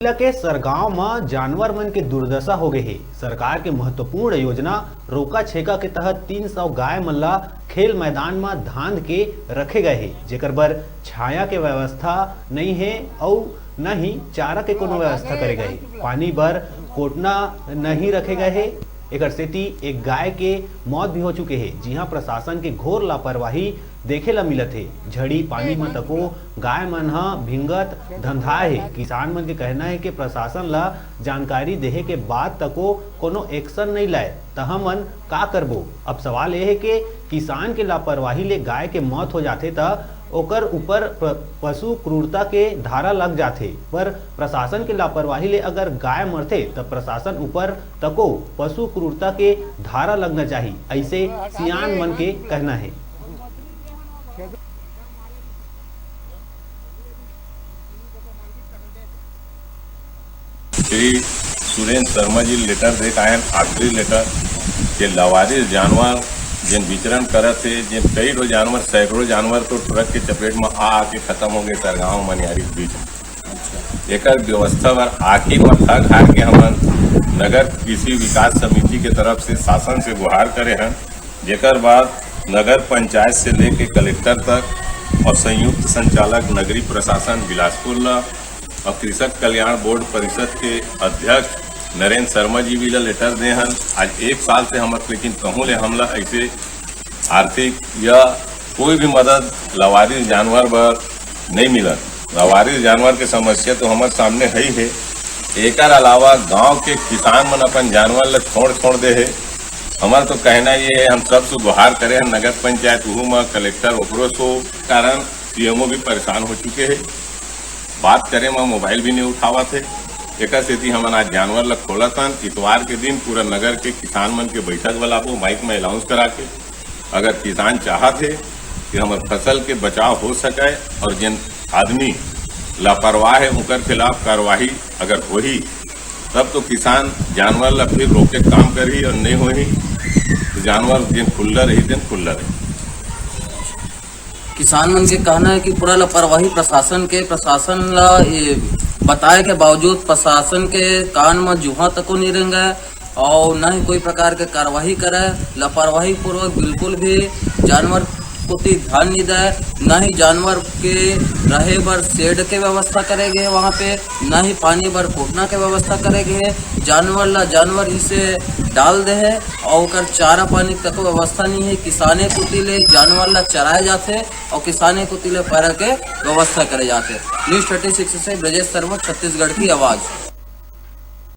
जिला के सरगांव में जानवर मन के दुर्दशा हो गए है। सरकार के महत्वपूर्ण योजना रोका छेका के तहत 300 गाय मन ला खेल मैदान में धांध के रखे गए है, जेकर बर छाया के व्यवस्था नहीं है और न ही चारा के कोनो व्यवस्था करे गए। पानी बर कोटना नहीं रखे गए है। एक सेती एक गाय के मौत भी हो चुके हैं, जी हाँ प्रशासन के घोर लापरवाही देखे ला मिलत है। झड़ी पानी में तको गाय मन ह भिंगत धंधाए है। किसान मन के कहना है कि प्रशासन ला जानकारी देहे के बाद तको कोनो एक्शन नहीं लाए त हमन का करबो। अब सवाल यह है कि किसान के लापरवाही ले गाय के मौत हो जाथे त ओकर ऊपर पशु क्रूरता के धारा लग जाथे, पर प्रशासन के लापरवाही ले अगर गाय मरथे त प्रशासन ऊपर तको पशु क्रूरता के धारा लगना चाहिए, ऐसे सियान मन के कहना है। श्री सुरेंद्र शर्मा जी लेटर देख आए, आखिरी लेटर के लवारिस जानवर जिन विचरण करत थे, जिन कई रो जानवर सैकड़ों जानवर तो ट्रक के चपेट में आके खत्म हो गए सरगांव मनियारी के बीच। एक व्यवस्था पर आखिर में थक हार के हमन नगर कृषि विकास समिति के तरफ से शासन से गुहार करे हैं, जेकर बाद नगर पंचायत से लेके कलेक्टर तक और संयुक्त संचालक नगरीय प्रशासन बिलासपुर और कृषक कल्याण बोर्ड परिषद के अध्यक्ष नरेंद्र शर्मा जी भी लेटर दे हन। आज 1 साल से हम लेकिन कहूँ ले हमला ऐसे आर्थिक या कोई भी मदद लवारिस जानवर पर नहीं मिलत। लवारिस जानवर के समस्या तो हमारे सामने है ही है। एक अलावा गांव के किसान मन अपन जानवर ला छोड़ दे है। हमारा तो कहना ये है, हम सब से गुहार करे हैं नगर पंचायत में कलेक्टर ओकरो सो कारण सीएमओ भी परेशान हो चुके हैं। बात करें मैं मोबाइल भी नहीं उठावा थे। एक स्थिति हमन आज जानवर ला खोलतन। इतवार के दिन पूरा नगर के किसान मन के बैठक वाला को माइक में अनाउंस करा के अगर किसान चाहते कि हमारे फसल के बचाव हो सके और जिन आदमी लापरवाह है उनके खिलाफ कार्रवाई अगर हो ही तब तो किसान जानवर ला फिर रोके काम करी, और नहीं हो ही तो जानवर दिन खुल्ला रही दिन खुल्ला रही। किसान मन के कहना है कि पूरा लापरवाही प्रशासन ला बताए के बावजूद प्रशासन के कान में जुहा तक नहीं रेंगे और न ही कोई प्रकार के कार्रवाई करे। लापरवाही पूर्वक बिल्कुल भी जानवर प्रति ध्यान नहीं दे। न ही जानवर के रहे बर शेड के व्यवस्था करेगे वहाँ पे, न ही पानी बर कोटना के व्यवस्था करेगे। जानवर इसे डाल दे है और चारा पानी तक व्यवस्था नहीं है। किसाने कुटी ले जानवर ला चराए जाते और किसाने कुटी ले पैरा के व्यवस्था करे जाते। न्यूज़ 36 से ब्रजेश शर्मा, छत्तीसगढ़ की आवाज़।